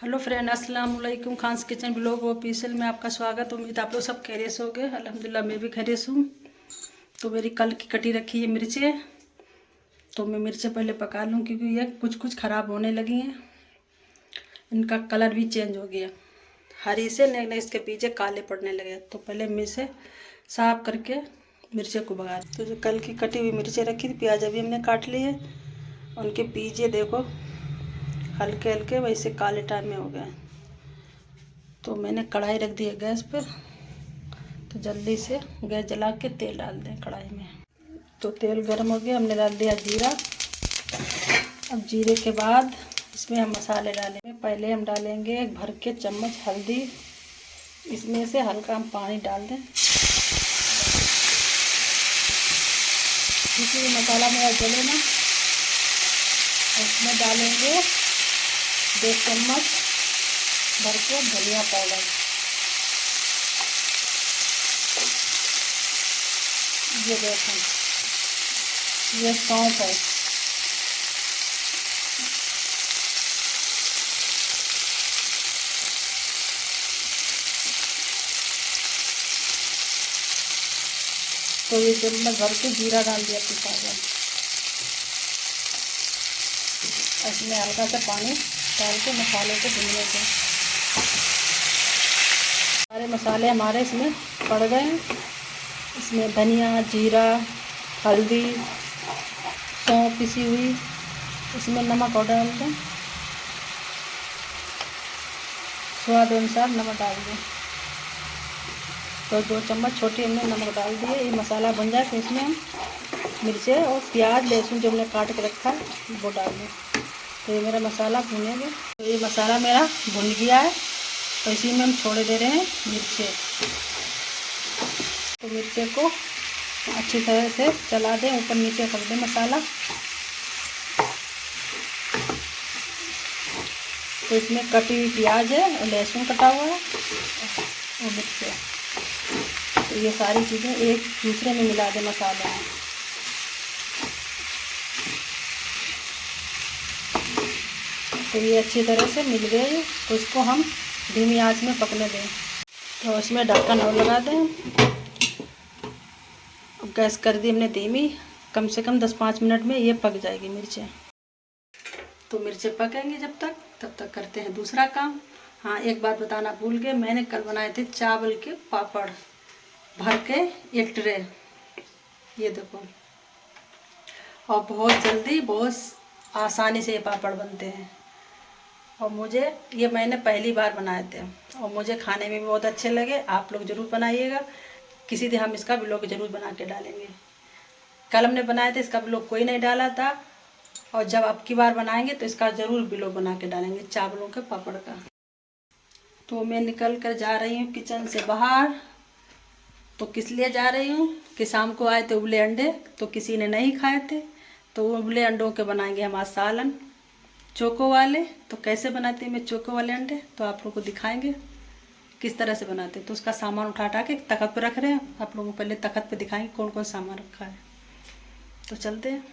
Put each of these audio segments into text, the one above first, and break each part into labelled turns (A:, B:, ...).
A: Hello friend, अस्सलाम वालेकुम। Khans kitchen blog official में आपका स्वागत। उम्मीद आप लोग सब खैरियत से होंगे। अल्हम्दुलिल्लाह मैं भी खैरियत हूँ। तो मेरी कल की कटी रखी है मिर्चें, तो मैं मिर्चें पहले पका लूँ क्योंकि ये कुछ कुछ ख़राब होने लगी हैं। इनका कलर भी चेंज हो गया, हरी से नए इसके पीछे काले पड़ने लगे। तो पहले मिर्चें साफ करके मिर्चें को भगा। तो जो कल की कटी हुई मिर्चें रखी थी, प्याज अभी हमने काट लिए, उनके पीछे देखो हल्के हल्के वैसे काले टाइप में हो गए। तो मैंने कढ़ाई रख दी है गैस पर, तो जल्दी से गैस जला के तेल डाल दें कढ़ाई में। तो तेल गर्म हो गया, हमने डाल दिया जीरा। अब जीरे के बाद इसमें हम मसाले डालेंगे। पहले हम डालेंगे भर के चम्मच हल्दी, इसमें से हल्का हम पानी डाल दें क्योंकि मसाला मेरा जले ना। इसमें डालेंगे 2 चम्मच भर के धनिया पाउडर, ये देखें ये सौंफ है। तो ये चम्मच भर के जीरा डाल दिया पिसा हुआ। इसमें हल्का सा पानी डाल के मसाले को भूनने दें। सारे मसाले हमारे इसमें पड़ गए हैं। इसमें धनिया, जीरा, हल्दी, सौंफ पिसी हुई, इसमें नमक और डाल दें, स्वाद अनुसार नमक डाल दें। तो 2 चम्मच छोटी हमने नमक डाल दिए। ये मसाला बन जाए तो इसमें हम मिर्चें और प्याज लहसुन जो हमने काट के रखा है वो डाल दें। तो ये मेरा मसाला भुनेंगे। तो ये मसाला मेरा भुन गया है, तो इसी में हम छोड़ दे रहे हैं मिर्चें। तो मिर्चें को अच्छी तरह से चला दें, ऊपर नीचे कर दें मसाला। तो इसमें कटी हुई प्याज है और लहसुन कटा हुआ है और मिर्चें। तो ये सारी चीज़ें एक दूसरे में मिला दें मसाले में। तो ये अच्छी तरह से मिल गए, तो इसको हम धीमी आंच में पकने दें। तो इसमें ढक्कन और लगा दें। गैस कर दी हमने धीमी, कम से कम 10-5 मिनट में ये पक जाएगी मिर्चें। तो मिर्चें पकेंगी जब तक, तब तक करते हैं दूसरा काम। हाँ, एक बात बताना भूल गए, मैंने कल बनाए थे चावल के पापड़ भर के 1 ट्रे, ये देखो। और बहुत जल्दी बहुत आसानी से ये पापड़ बनते हैं। और ये मैंने पहली बार बनाए थे और मुझे खाने में भी बहुत अच्छे लगे। आप लोग ज़रूर बनाइएगा। किसी दिन हम इसका ब्लॉग ज़रूर बना के डालेंगे। कल हमने बनाए थे, इसका ब्लॉग कोई नहीं डाला था, और जब अब की बार बनाएंगे तो इसका ज़रूर ब्लॉग बना के डालेंगे चावलों के पापड़ का। तो मैं निकल कर जा रही हूँ किचन से बाहर। तो किस लिए जा रही हूँ कि शाम को आए थे उबले अंडे, तो किसी ने नहीं खाए थे, तो उबले अंडों के बनाएंगे हम आज सालन चोको वाले। तो कैसे बनाते हैं मैं चोको वाले अंडे, तो आप लोगों को दिखाएंगे किस तरह से बनाते हैं। तो उसका सामान उठा के तख्त पे रख रहे हैं। आप लोगों को पहले तख्त पे दिखाएंगे कौन कौन सामान रखा है। तो चलते हैं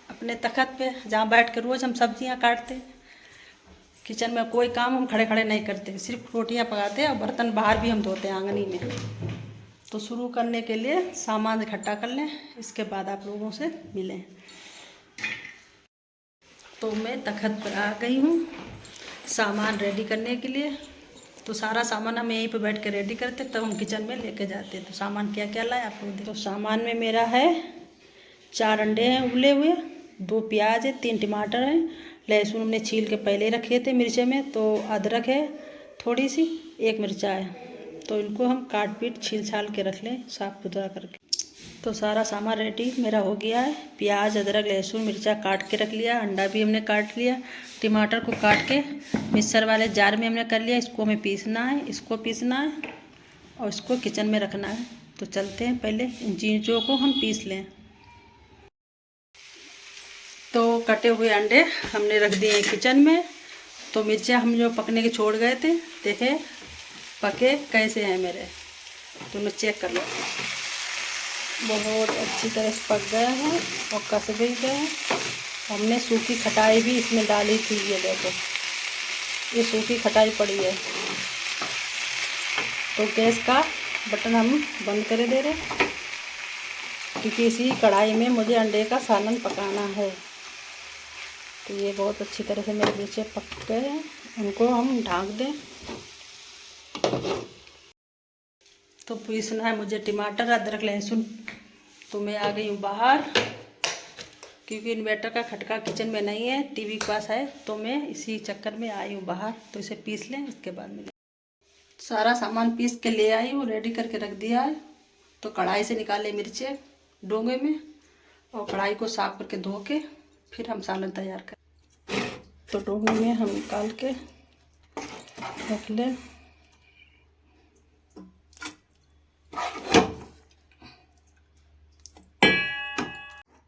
A: अपने तख्त पे, जहाँ बैठ के रोज़ हम सब्जियाँ काटते हैं। किचन में कोई काम हम खड़े खड़े नहीं करते, सिर्फ रोटियाँ पकाते हैं और बर्तन बाहर भी हम धोते हैं आंगनी में। तो शुरू करने के लिए सामान इकट्ठा कर लें, इसके बाद आप लोगों से मिलें। तो मैं तख्त पर आ गई हूँ सामान रेडी करने के लिए। तो सारा सामान हम यहीं पे बैठ के रेडी करते, तब हम किचन में लेके जाते। तो सामान क्या क्या लाए आप लोग देखो। तो सामान में मेरा है 4 अंडे हैं उबले हुए, 2 प्याज है, 3 टमाटर हैं, लहसुन हमने छील के पहले रखे थे मिर्चे में, तो अदरक है थोड़ी सी, 1 मिर्चा है। तो इनको हम काट पीट छील छाल के रख लें साफ़ सुथरा करके। तो सारा सामान रेडी मेरा हो गया है। प्याज, अदरक, लहसुन, मिर्चा काट के रख लिया, अंडा भी हमने काट लिया, टमाटर को काट के मिक्सर वाले जार में हमने कर लिया। इसको हमें पीसना है, इसको पीसना है और इसको किचन में रखना है। तो चलते हैं, पहले इन चीज़ों को हम पीस लें। तो कटे हुए अंडे हमने रख दिए किचन में। तो मिर्चा हम जो पकने के छोड़ गए थे, देखे पके कैसे हैं मेरे, तो मैं चेक कर लो। बहुत अच्छी तरह से पक गया है और कस भी गए हैं। हमने सूखी खटाई भी इसमें डाली थी, ये देखो ये सूखी खटाई पड़ी है। तो गैस का बटन हम बंद कर दे रहे, क्योंकि इसी कढ़ाई में मुझे अंडे का सालन पकाना है। तो ये बहुत अच्छी तरह से मेरे मिर्चे पक गए हैं, उनको हम ढाँक दें। तो पीसना है मुझे टमाटर, अदरक, लहसुन। तो मैं आ गई हूँ बाहर, क्योंकि इन्वर्टर का खटका किचन में नहीं है, टीवी के पास है। तो मैं इसी चक्कर में आई हूँ बाहर। तो इसे पीस लें, इसके बाद में सारा सामान पीस के ले आई हूँ, रेडी करके रख दिया है। तो कढ़ाई से निकाले मिर्चे डोंगे में, और कढ़ाई को साफ करके धो के फिर हम सालन तैयार करें। तो डोंगे में हम निकाल के रख लें।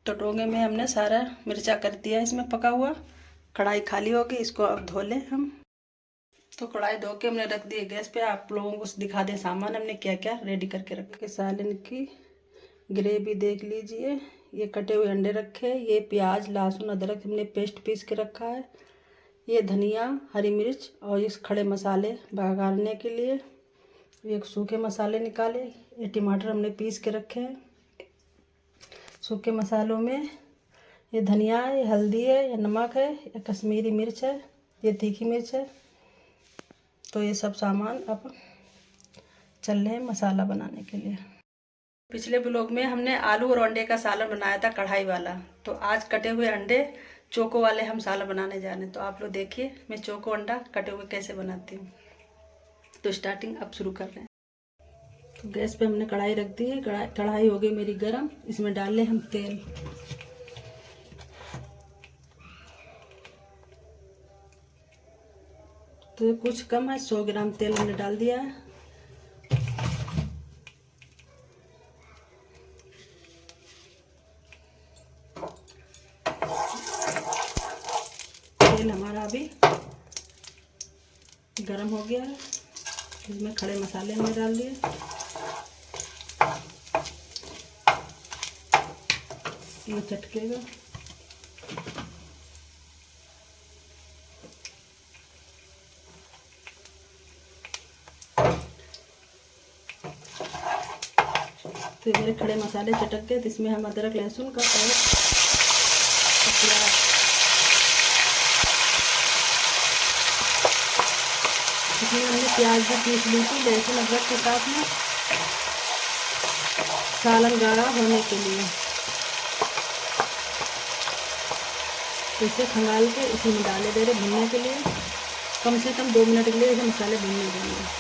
A: तो डोंगे में हमने सारा मिर्चा कर दिया इसमें पका हुआ। कढ़ाई खाली होगी, इसको अब धो लें हम। तो कढ़ाई धो के हमने रख दी है गैस पे। आप लोगों को दिखा दे सामान हमने क्या क्या रेडी करके रखे। सालन की ग्रेवी देख लीजिए, ये कटे हुए अंडे रखे, ये प्याज, लहसुन, अदरक हमने पेस्ट पीस के रखा है, ये धनिया, हरी मिर्च और इस खड़े मसाले भगाने के लिए, ये सूखे मसाले निकाले, ये टमाटर हमने पीस के रखे हैं। सूखे मसालों में ये धनिया है, ये हल्दी है, ये नमक है, ये कश्मीरी मिर्च है, ये तीखी मिर्च है। तो ये सब सामान अब चल रहे हैं मसाला बनाने के लिए। पिछले ब्लॉग में हमने आलू और अंडे का सालन बनाया था कढ़ाई वाला। तो आज कटे हुए अंडे चोको वाले हम सालन बनाने जा रहे हैं। तो आप लोग देखिए मैं चोको अंडा कटे हुए कैसे बनाती हूँ। तो स्टार्टिंग अब शुरू कर रहे हैं। तो गैस पे हमने कढ़ाई रख दी है। कढ़ाई हो गई मेरी गरम। इसमें डाल लें हम तेल। तो कुछ कम है, 100 ग्राम तेल हमने डाल दिया है। तेल हमारा अभी गरम हो गया है। इसमें खड़े मसाले हमने डाल दिए। ये चटकेगा। तो मेरे खड़े मसाले चटक गए। तो इसमें हम अदरक लहसुन का पेस्ट, प्याज, इसमें हमने प्याज भी पीस ली थी लहसुन अदरक के साथ में, सालन गाढ़ा होने के लिए। तो इसे खंगाल के इसी में डाले दे रहे भुनने के लिए। कम से कम 2 मिनट के लिए इसे मसाले भुनने देंगे।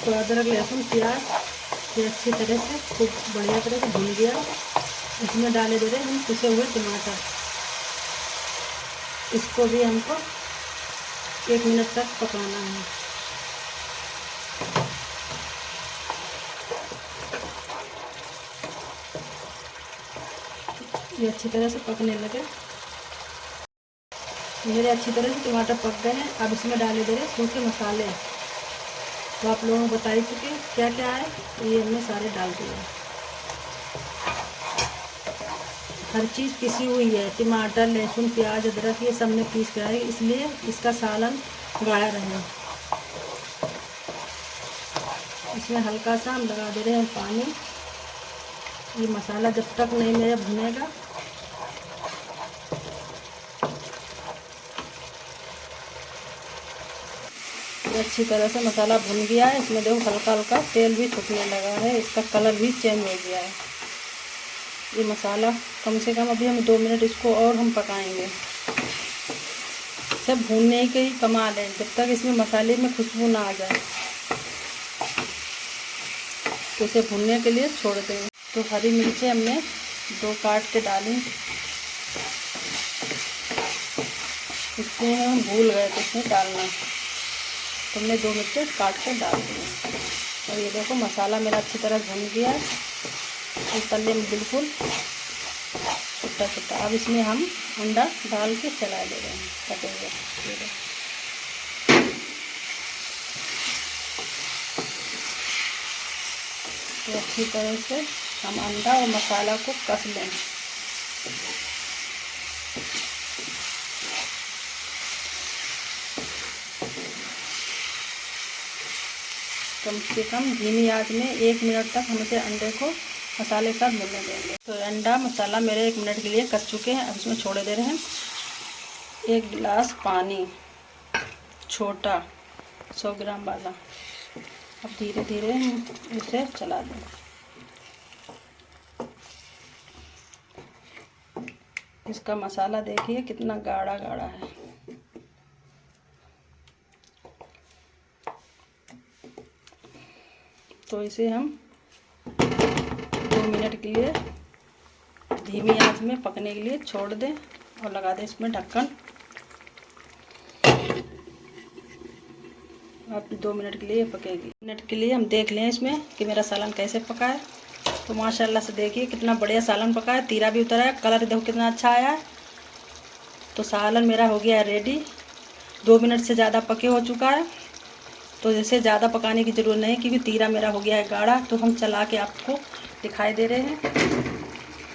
A: तो अदरक लहसुन प्याज ये अच्छी तरह से खूब बढ़िया तरह से भुन गया। इसमें डाले दे रहे हम पिसे हुए टमाटर। इसको भी हमको 1 मिनट तक पकाना है। ये अच्छी तरह से पकने लगे। मेरे अच्छी तरह से टमाटर पक गए हैं। अब इसमें डाले दे रहे सूखे मसाले। तो आप लोगों को बता ही चुके क्या क्या है, ये हमने सारे डाल दिए। हर चीज़ पिसी हुई है, टमाटर, लहसुन, प्याज, अदरक ये सब ने पीस के है, इसलिए इसका सालन गाढ़ा रहे। इसमें हल्का सा हम लगा दे रहे हैं पानी। ये मसाला जब तक नहीं मेरा भुनेगा अच्छी तरह से मसाला भुन गया है। इसमें देखो हल्का हल्का तेल भी छूटने लगा है, इसका कलर भी चेंज हो गया है। ये मसाला कम से कम अभी हम 2 मिनट इसको और हम पकाएंगे। सब भूनने के ही कमाल है, जब तक इसमें मसाले में खुशबू ना आ जाए तो इसे भूनने के लिए छोड़ देंगे। तो हरी मिर्चें हमने 2 काट के डाली। इसमें हम भूल गए तो इसमें डालना, तो हमने 2 मिर्चें काट कर डाल दी। और ये देखो मसाला मेरा अच्छी तरह भुन गया है, इस तले में बिल्कुल छुट्टा छुट्टा। अब इसमें हम अंडा डाल के चला दे रहे हैं कटे हुए। तो अच्छी तरह से हम अंडा और मसाला को कस लें। कम से कम धीमी आंच में 1 मिनट तक हम इसे अंडे को मसाले के साथ भूनने देंगे। तो अंडा मसाला मेरे 1 मिनट के लिए कस चुके हैं। अब इसमें छोड़े दे रहे हैं 1 गिलास पानी, छोटा 100 ग्राम वाला। अब धीरे धीरे इसे चला दें। इसका मसाला देखिए कितना गाढ़ा गाढ़ा है। तो इसे हम 2 मिनट के लिए धीमी आंच में पकने के लिए छोड़ दें और लगा दें इसमें ढक्कन। अब 2 मिनट के लिए पकेगी। मिनट के लिए हम देख लें इसमें कि मेरा सालन कैसे पका है। तो माशाल्लाह से देखिए कितना बढ़िया सालन पका है, तीरा भी उतरा है, कलर देखो कितना अच्छा आया है। तो सालन मेरा हो गया है रेडी। 2 मिनट से ज़्यादा पके हो चुका है। तो जैसे ज़्यादा पकाने की ज़रूरत नहीं क्योंकि तीरा मेरा हो गया है गाढ़ा। तो हम चला के आपको दिखाई दे रहे हैं।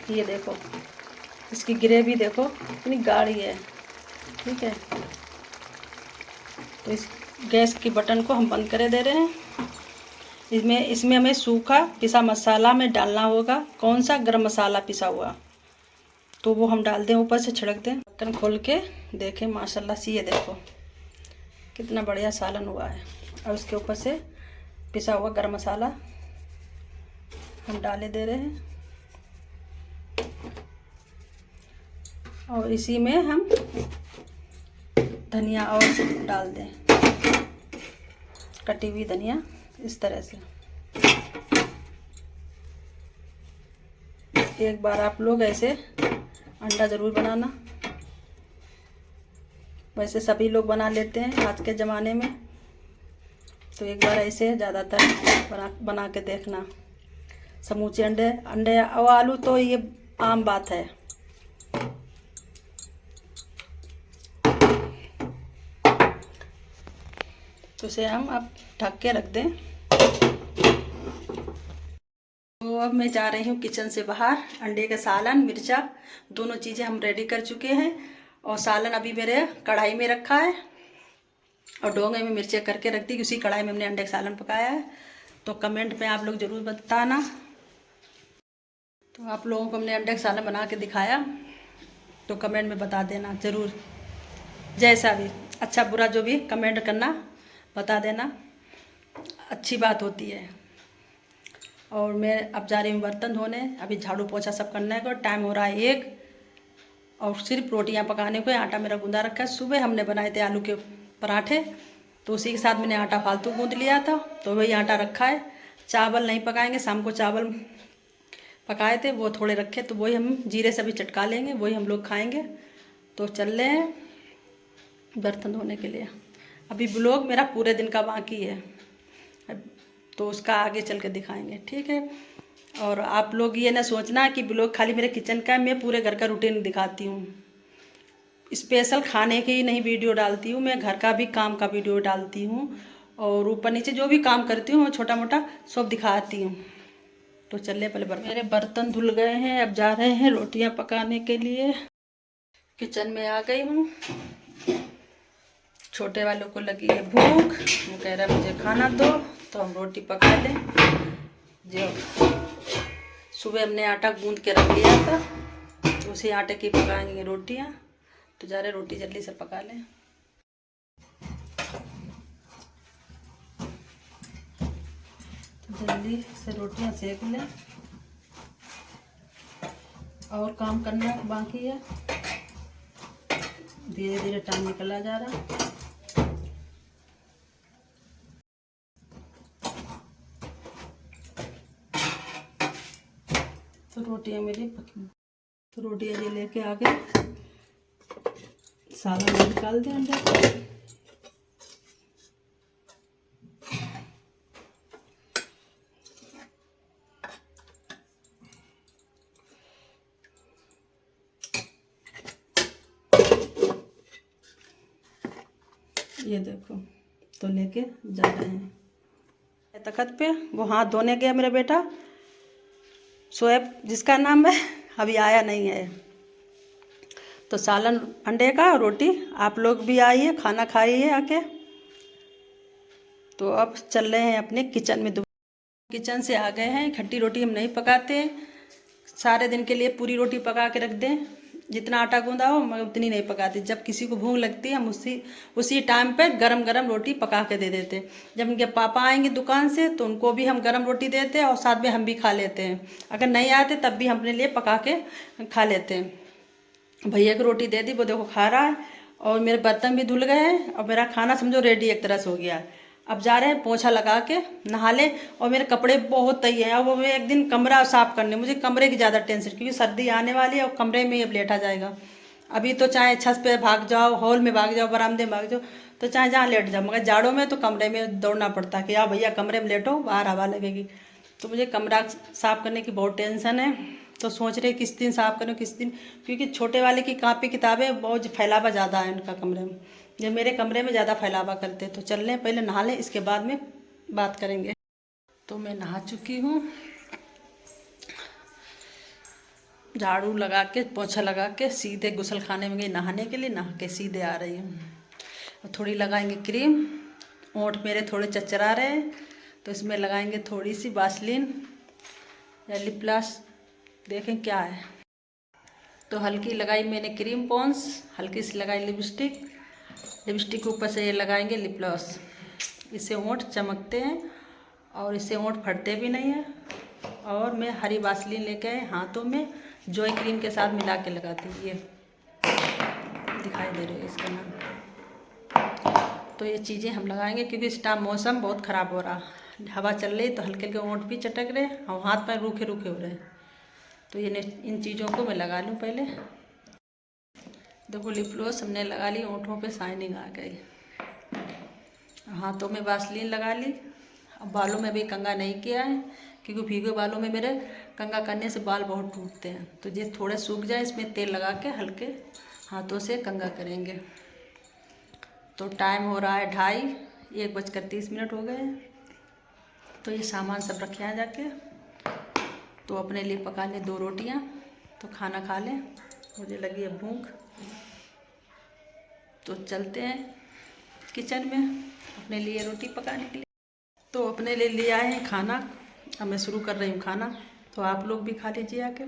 A: ये देखो इसकी ग्रेवी देखो कितनी गाढ़ी है। ठीक है, तो इस गैस की बटन को हम बंद करे दे रहे हैं। इसमें हमें सूखा पिसा मसाला में डालना होगा। कौन सा? गरम मसाला पिसा हुआ। तो वो हम डाल दें, ऊपर से छिड़क दें। ढक्कन खोल के देखें माशाल्लाह से, ये देखो कितना बढ़िया सालन हुआ है। और उसके ऊपर से पिसा हुआ गरम मसाला हम डाले दे रहे हैं। और इसी में हम धनिया और डाल दें, कटी हुई धनिया इस तरह से। एक बार आप लोग ऐसे अंडा ज़रूर बनाना। वैसे सभी लोग बना लेते हैं आज के ज़माने में। तो एक बार ऐसे ज़्यादातर बना के देखना। समूचे अंडे और आलू तो ये आम बात है। तो इसे हम अब ढक के रख दें। तो अब मैं जा रही हूँ किचन से बाहर। अंडे का सालन, मिर्चा दोनों चीज़ें हम रेडी कर चुके हैं। और सालन अभी मेरे कढ़ाई में रखा है और डोंगे में मिर्चें करके रख दी। उसी कढ़ाई में हमने अंडे का सालन पकाया है। तो कमेंट में आप लोग ज़रूर बताना। तो आप लोगों को हमने अंडे का सालन बना के दिखाया तो कमेंट में बता देना ज़रूर। जैसा भी अच्छा बुरा जो भी कमेंट करना, बता देना, अच्छी बात होती है। और मैं अब जा रही हूँ बर्तन धोने। अभी झाड़ू पोछा सब करने को टाइम हो रहा है 1। और सिर्फ रोटियां पकाने को आटा मेरा गूंदा रखा है। सुबह हमने बनाए थे आलू के पराठे, तो उसी के साथ मैंने आटा फालतू गूंद लिया था, तो वही आटा रखा है। चावल नहीं पकाएंगे, शाम को चावल पकाए थे वो थोड़े रखे, तो वही हम जीरे से भी चटका लेंगे, वही हम लोग खाएँगे। तो चल रहे हैं बर्तन धोने के लिए। अभी ब्लॉग मेरा पूरे दिन का बाकी है, तो उसका आगे चल के दिखाएंगे। ठीक है। और आप लोग ये ना सोचना कि ब्लॉग खाली मेरे किचन का है। मैं पूरे घर का रूटीन दिखाती हूँ। स्पेशल खाने की नहीं वीडियो डालती हूँ, मैं घर का भी काम का वीडियो डालती हूँ। और ऊपर नीचे जो भी काम करती हूँ छोटा मोटा सब दिखाती हूँ। तो चलिए पहले मेरे बर्तन धुल गए हैं। अब जा रहे हैं रोटियाँ पकाने के लिए। किचन में आ गई हूँ। छोटे वालों को लगी है भूख, वो कह रहा है मुझे खाना दो, तो हम रोटी पका लें। जो सुबह हमने आटा गूंद के रख लिया था, तो उसी आटे की पकाएंगे रोटियां। तो जा रहे रोटी जल्दी से पका लें। जल्दी से रोटियां सेक लें। और काम करना बाकी है, धीरे धीरे टाइम निकला जा रहा है। तो रोटियां मेरी पकी। तो रोटियां ये लेके आ गए। सालन निकाल दें अंदर। ये देखो, तो लेके जा रहे हैं तखत पे। वो हाथ धोने गया मेरा बेटा शोएब, जिसका नाम है, अभी आया नहीं है। तो सालन अंडे का रोटी, आप लोग भी आइए खाना खाइए आके। तो तो अब चल रहे हैं अपने किचन में। किचन से आ गए हैं। खट्टी रोटी हम नहीं पकाते, सारे दिन के लिए पूरी रोटी पका के रख दें, जितना आटा गूंदा हो मैं उतनी नहीं पकाती। जब किसी को भूख लगती है हम उसी टाइम पे गरम गरम रोटी पका के दे देते। जब उनके पापा आएंगे दुकान से तो उनको भी हम गरम रोटी देते हैं और साथ में हम भी खा लेते हैं। अगर नहीं आते तब भी हम अपने लिए पका के खा लेते हैं। भैया को रोटी दे दी, वो देखो खा रहा है, और मेरे बर्तन भी धुल गए हैं और मेरा खाना समझो रेडी एक तरह से हो गया है। अब जा रहे हैं पोछा लगा के नहा ले, और मेरे कपड़े बहुत तय हैं। अब वो एक दिन कमरा साफ करने, मुझे कमरे की ज़्यादा टेंशन, क्योंकि सर्दी आने वाली है और कमरे में ही अब लेटा जाएगा। अभी तो चाहे छत पे भाग जाओ, हॉल में भाग जाओ, बरामदे में भाग जाओ, तो चाहे जहाँ लेट जाओ, मगर जाड़ों में तो कमरे में दौड़ना पड़ता है कि यार भैया कमरे में लेटो, बाहर हवा लगेगी। तो मुझे कमरा साफ करने की बहुत टेंशन है। तो सोच रहे किस दिन साफ करूँ किस दिन, क्योंकि छोटे वाले की कापी किताबें बहुत फैलावा ज़्यादा है उनका कमरे में, ये मेरे कमरे में ज़्यादा फैलावा करते। तो चल लें, पहले नहा लें, इसके बाद में बात करेंगे। तो मैं नहा चुकी हूँ, झाड़ू लगा के पोछा लगा के सीधे गुसल खाने में गई नहाने के लिए। नहा के सीधे आ रही हूँ। थोड़ी लगाएंगे क्रीम, ओंठ मेरे थोड़े चचरा रहे हैं तो इसमें लगाएंगे थोड़ी सी वासलीन या लिप ग्लॉस, देखें क्या है। तो हल्की लगाई मैंने क्रीम पॉन्स, हल्की सी लगाई लिपस्टिक, लिपस्टिक के ऊपर से ये लगाएंगे लिप ग्लॉस। इससे ओंठ चमकते हैं और इससे ओंठ फटते भी नहीं है। और मैं हरी वासलीन लेके हाथों में जॉय क्रीम के साथ मिला के लगाती हूँ, ये दिखाई दे रही है इसका नाम। तो ये चीज़ें हम लगाएंगे क्योंकि इस टाइम मौसम बहुत ख़राब हो रहा, हवा चल रही तो हल्के हल्के ओंठ भी चटक रहे और हाथ पैर रूखे रूखे हो रहे। तो ये इन चीज़ों को मैं लगा लूँ पहले। देखो लिप ग्लॉस हमने लगा ली, ओंठों पे शाइनिंग आ गई, हाथों में वासलीन लगा ली। अब बालों में भी कंघा नहीं किया है क्योंकि भीगे बालों में मेरे कंघा करने से बाल बहुत टूटते हैं। तो ये थोड़े सूख जाए, इसमें तेल लगा के हल्के हाथों से कंघा करेंगे। तो टाइम हो रहा है 1:30 हो गए। तो ये सामान सब रखे हैं जाके। तो अपने लिए पका लें 2 रोटियां, तो खाना खा लें, मुझे लगी है भूख। तो चलते हैं किचन में अपने लिए रोटी पकाने के लिए। तो अपने लिए ले आए हैं खाना, अब मैं शुरू कर रही हूँ खाना। तो आप लोग भी खा लीजिए आके,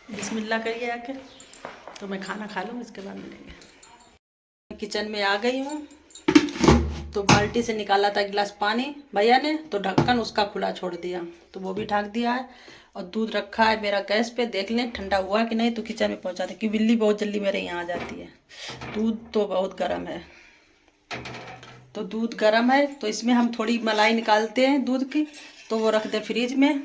A: बिस्मिल्लाह करिए आके। तो मैं खाना खा लूँ, इसके बाद मिलेंगे। किचन में आ गई हूँ। तो बाल्टी से निकाला था गिलास पानी भैया ने, तो ढक्कन उसका खुला छोड़ दिया, तो वो भी ढक दिया है। और दूध रखा है मेरा गैस पे, देख लें ठंडा हुआ कि नहीं, तो किचन में पहुँचा दें क्योंकि बिल्ली बहुत जल्दी मेरे यहाँ आ जाती है। दूध तो बहुत गर्म है, तो दूध गर्म है तो इसमें हम थोड़ी मलाई निकालते हैं दूध की, तो वो रख दें फ्रिज में।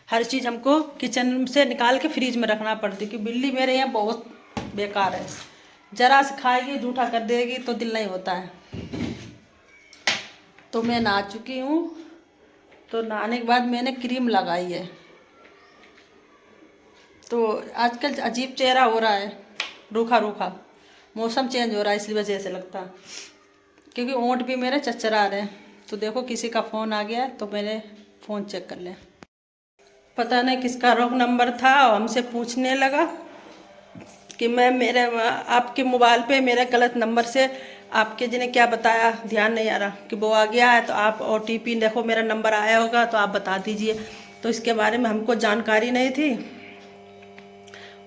A: हर चीज़ हमको किचन से निकाल के फ्रिज में रखना पड़ती है क्योंकि बिल्ली मेरे यहाँ बहुत बेकार है, जरा से खाएगी जूठा कर देगी तो दिल नहीं होता है। तो मैं नहा चुकी हूँ। तो नहाने के बाद मैंने क्रीम लगाई है। तो आजकल अजीब चेहरा हो रहा है, रूखा रूखा, मौसम चेंज हो रहा है, इसलिए वजह से लगता है, क्योंकि ओंठ भी मेरे चचरा रहे हैं। तो देखो किसी का फ़ोन आ गया है, तो मैंने फ़ोन चेक कर लें। पता नहीं किसका रॉन्ग नंबर था और हमसे पूछने लगा कि मैं आपके मोबाइल पे मेरे गलत नंबर से आपके जिन्हें क्या बताया ध्यान नहीं आ रहा कि वो आ गया है, तो आप OTP देखो मेरा नंबर आया होगा तो आप बता दीजिए। तो इसके बारे में हमको जानकारी नहीं थी,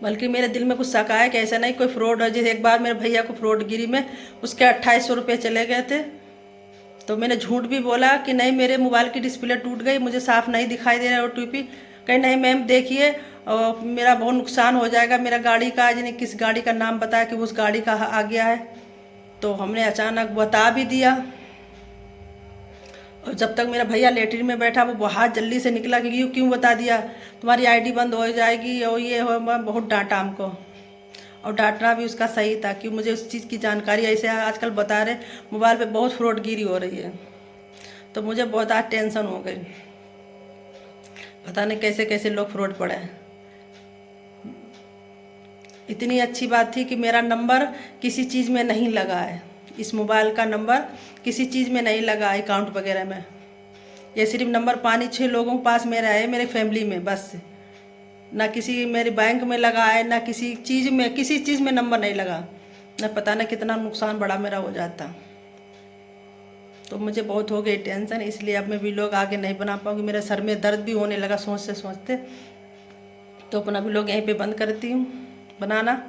A: बल्कि मेरे दिल में कुछ शक आया कि ऐसा नहीं कोई फ्रॉड है। जैसे एक बार मेरे भैया को फ्रॉडगिरी में उसके 2800 रुपये चले गए थे, तो मैंने झूठ भी बोला कि नहीं मेरे मोबाइल की डिस्प्ले टूट गई, मुझे साफ नहीं दिखाई दे रहा OTP। कहीं नहीं मैम देखिए मेरा बहुत नुकसान हो जाएगा, मेरा गाड़ी का जिन्हें किस गाड़ी का नाम बताया कि उस गाड़ी का आ गया है। तो हमने अचानक बता भी दिया, और जब तक मेरा भैया लेटरिन में बैठा वो बहुत जल्दी से निकला कि क्यों बता दिया, तुम्हारी ID बंद हो जाएगी और ये हो। बहुत डांटा हमको, और डांटना भी उसका सही था कि मुझे उस चीज़ की जानकारी, ऐसे आजकल बता रहे मोबाइल पे बहुत फ्रॉडगिरी हो रही है। तो मुझे बहुत आज टेंशन हो गई, पता नहीं कैसे कैसे लोग फ्रॉड पड़े हैं। इतनी अच्छी बात थी कि मेरा नंबर किसी चीज़ में नहीं लगा है, इस मोबाइल का नंबर किसी चीज़ में नहीं लगा अकाउंट वगैरह में। ये सिर्फ नंबर 5-6 लोगों के पास मेरा है, मेरे फैमिली में बस। ना किसी मेरे बैंक में लगा है, ना किसी चीज़ में नंबर नहीं लगा। न पता ना कितना नुकसान बड़ा मेरा हो जाता। तो मुझे बहुत हो गई टेंशन, इसलिए अब मैं व्लॉग आगे नहीं बना पाऊँगी। मेरे सर में दर्द भी होने लगा सोचते सोचते। तो अपना व्लॉग यहीं पे बंद करती हूँ बनाना।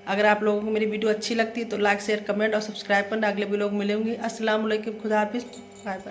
A: अगर आप लोगों को मेरी वीडियो अच्छी लगती है तो लाइक शेयर कमेंट और सब्सक्राइब करना। अगले व्लॉग मिलेंगे। अस्सलाम वालेकुम, खुदा हाफिज़, बाय बाय।